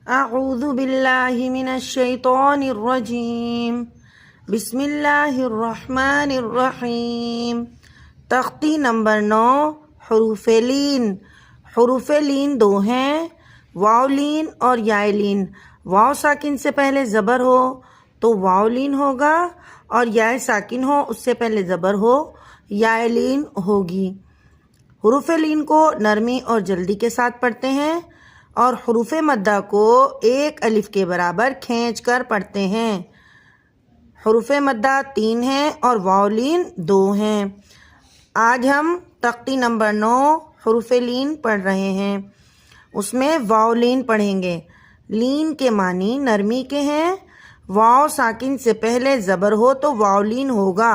اعوذ باللہ من الشیطان الرجیم بسم اللہ الرحمن الرحیم۔ تختی نمبر 9، حروف لین۔ حروف لین دو ہیں، واو لین اور یا لین۔ واو ساکن سے پہلے زبر ہو تو واو لین ہوگا، اور یا ساکن ہو اس سے پہلے زبر ہو یا لین ہوگی۔ حروف لین کو نرمی اور جلدی کے ساتھ پڑھتے ہیں، اور حروف مدہ کو ایک الف کے برابر کھینچ کر پڑھتے ہیں۔ حروف مدہ 3 ہیں اور واو لین 2 ہیں۔ آج ہم تختی نمبر 9 حروف لین پڑھ رہے ہیں، اس میں واو لین پڑھیں گے۔ لین کے معنی نرمی کے ہیں۔ واو ساکن سے پہلے زبر ہو تو واو لین ہوگا۔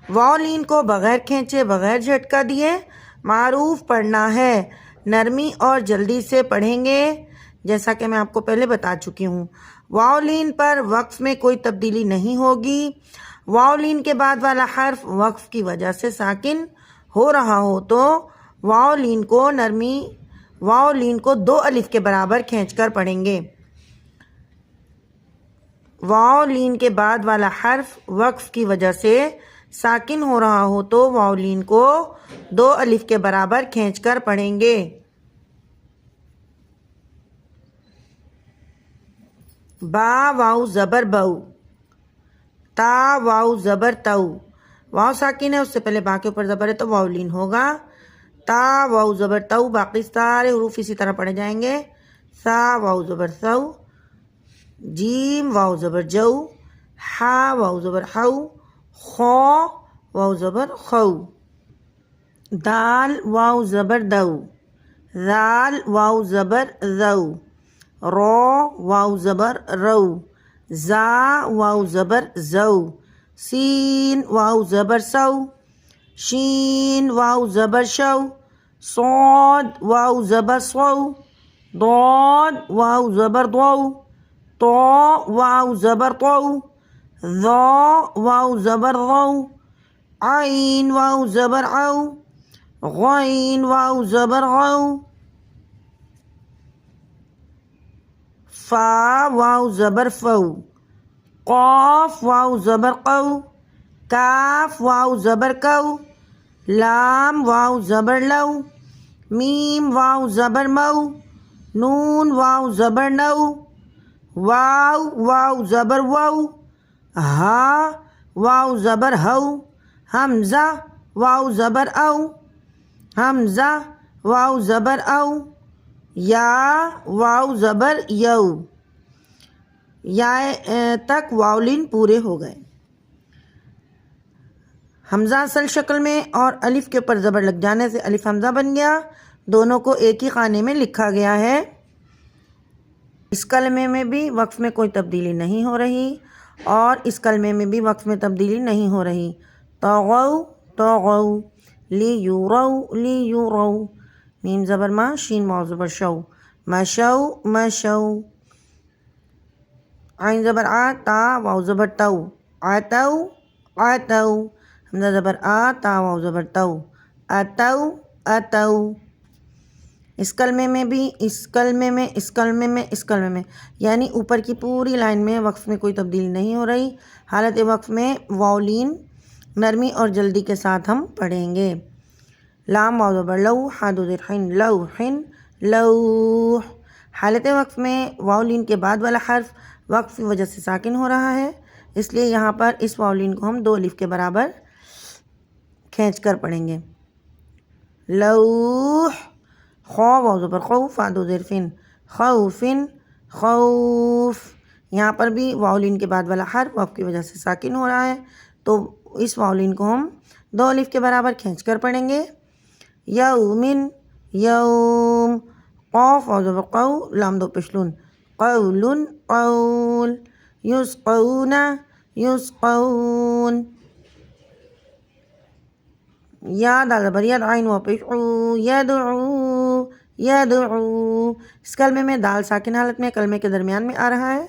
واو لین کو بغیر کھینچے، بغیر جھٹکا دیے معروف پڑھنا ہے۔ نرمی اور جلدی سے پڑھیں گے، جیسا کہ میں آپ کو پہلے بتا چکی ہوں۔ واو لین پر وقف میں کوئی تبدیلی نہیں ہوگی۔ واو لین کے بعد والا حرف وقف کی وجہ سے ساکن ہو رہا ہو تو واو لین کو 2 الف کے برابر کھینچ کر پڑھیں گے۔ واو لین کے بعد والا حرف وقف کی وجہ سے ساکن ہو رہا ہو تو واو لین کو 2 الف کے برابر کھینچ کر پڑھیں گے۔ با واو زبر بو، تا واو زبر تو۔ واو ساکن ہے، اس سے پہلے با کے اوپر زبر ہے تو واو لین ہوگا۔ تا واو زبر تو، باقی سارے حروف اسی طرح پڑھے جائیں گے۔ سا واو زبر سو، جیم واو زبر جو، ہا واو زبر ہو، خو واو زبر خو۔ دال واو زبر دو، ذال واو زبر ذو، رو واو زبر رو، زا واو زبر زو، سین واو زبر سو، شین واو زبر شو، صاد واو زبر صو، ضاد واو زبر ضو، طو واو زبر طو، ظا واو زبر ظو، عین واو زبر عو، غین واو زبر غو، فا واو زبر فو، قاف واو زبر قو، کاف واو زبر کو، لام واو زبر لو، میم واو زبر مو، نون واو زبر نو، واو واو زبر وو، ہا واو زبر ہو، حمزہ واو زبر او، حمزہ واو زبر او، یا واو زبر یو۔ یا تک واو لین پورے ہو گئے۔ حمزہ اصل شکل میں اور الف کے اوپر زبر لگ جانے سے الف حمزہ بن گیا۔ دونوں کو ایک ہی خانے میں لکھا گیا ہے۔ اس کلمے میں بھی وقف میں کوئی تبدیلی نہیں ہو رہی، اور اس کلمے میں بھی وقف میں تبدیلی نہیں ہو رہی۔ طغوا طغوا، لیوروا لیوروا، میم زبر ما، شین واو زبر شو، مشو مشو، عین زبر آ، تا واو زبر تو، عتو عتو، حمزہ زبر آ، تا واو زبر تو، اتو اتو۔ اس کلمے میں یعنی اوپر کی پوری لائن میں وقف میں کوئی تبدیلی نہیں ہو رہی۔ حالت وقف میں واو لین نرمی اور جلدی کے ساتھ ہم پڑھیں گے۔ لام واو زبر لو، ہا دو زیر حن، لوحن لوح۔ حالت وقف میں واو لین کے بعد والا حرف وقف کی وجہ سے ساکن ہو رہا ہے، اس لیے یہاں پر اس واو لین کو ہم 2 الف کے برابر کھینچ کر پڑھیں گے۔ لوح، خو واو زبر خو، فا دو زیر فن، خوفن خوف۔ یہاں پر بھی واو لین کے بعد والا حرف وقف کی وجہ سے ساکن ہو رہا ہے، تو اس واو لین کو ہم 2 الف کے برابر کھینچ کر پڑھیں گے۔ یومن یوم، قاف واو زبر قو، لام دو پشلون، قول قول، یسقون یسقون، یا دال زبر ید، عین واو پیش عو، یدعو یدعو۔ اس کلمے میں دال ساکن حالت میں کلمے کے درمیان میں آ رہا ہے،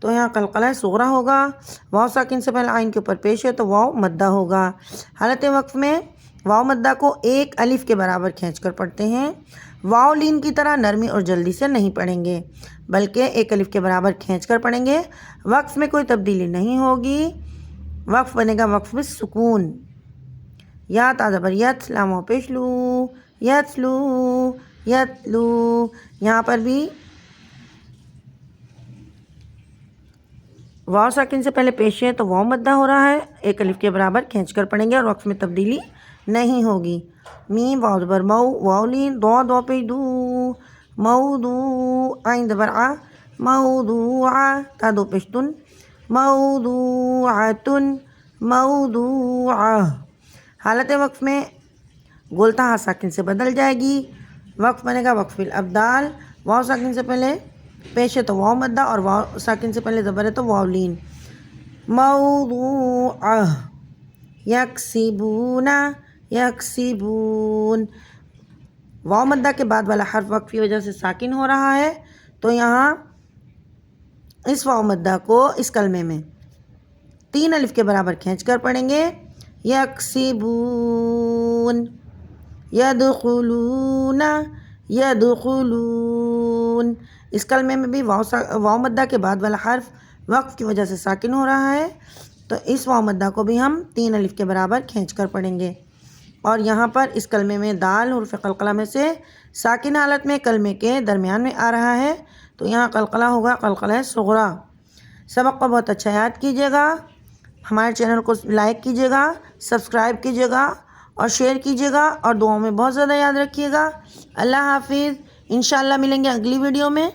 تو یہاں قلقلہ صغرا ہوگا۔ واو ساکن سے پہلے عین کے اوپر پیش ہے تو واو مدہ ہوگا۔ حالت وقف میں واو مدہ کو 1 الف کے برابر کھینچ کر پڑھتے ہیں۔ واو لین کی طرح نرمی اور جلدی سے نہیں پڑھیں گے بلکہ ایک الف کے برابر کھینچ کر پڑھیں گے۔ وقف میں کوئی تبدیلی نہیں ہوگی، وقف بنے گا وقف میں سکون۔ یا تازبر یت لام پیش لو، یتلو یتلو، یہاں پر بھی واو ساکن سے پہلے پیش ہے تو واو مدہ ہو رہا ہے، ایک الف کے برابر کھینچ کر پڑھیں گے اور وقف میں تبدیلی نہیں ہوگی۔ میم واو زبر مو، واو لین، دو پیش دو، موضوع، عین زبر آ، موضوعہ، تا دو پیش تن، موضوعۃن، موضوعہ۔ حالت وقف میں گولتا ہا ساکن سے بدل جائے گی، وقف بنے گا وقف الابدال۔ واو ساکن سے پہلے پیش ہے تو واو مدہ اور واو ساکن سے پہلے زبر ہے تو واو لین۔ موضوعہ، یکسبون، یکسبون۔ واو مدہ کے بعد والا حرف وقف کی وجہ سے ساکن ہو رہا ہے تو یہاں اس واو مدہ کو اس کلمے میں 3 الف کے برابر کھینچ کر پڑھیں گے۔ یکسبون، یدخلون، یدخلون۔ اس کلمے میں بھی واو مدہ کے بعد والا حرف وقف کی وجہ سے ساکن ہو رہا ہے تو اس واو مدہ کو بھی ہم 3 الف کے برابر کھینچ کر پڑھیں گے۔ اور یہاں پر اس کلمے میں دال حرف قلقلہ میں سے ساکن حالت میں کلمے کے درمیان میں آ رہا ہے تو یہاں قلقلہ ہوگا قلقلہ صغریٰ۔ سبق کو بہت اچھا یاد کیجیے گا، ہمارے چینل کو لائک کیجیے گا، سبسکرائب کیجیے گا اور شیئر کیجیے گا اور دعاؤں میں بہت زیادہ یاد رکھیے گا۔ اللہ حافظ، انشاءاللہ ملیں گے اگلی ویڈیو میں۔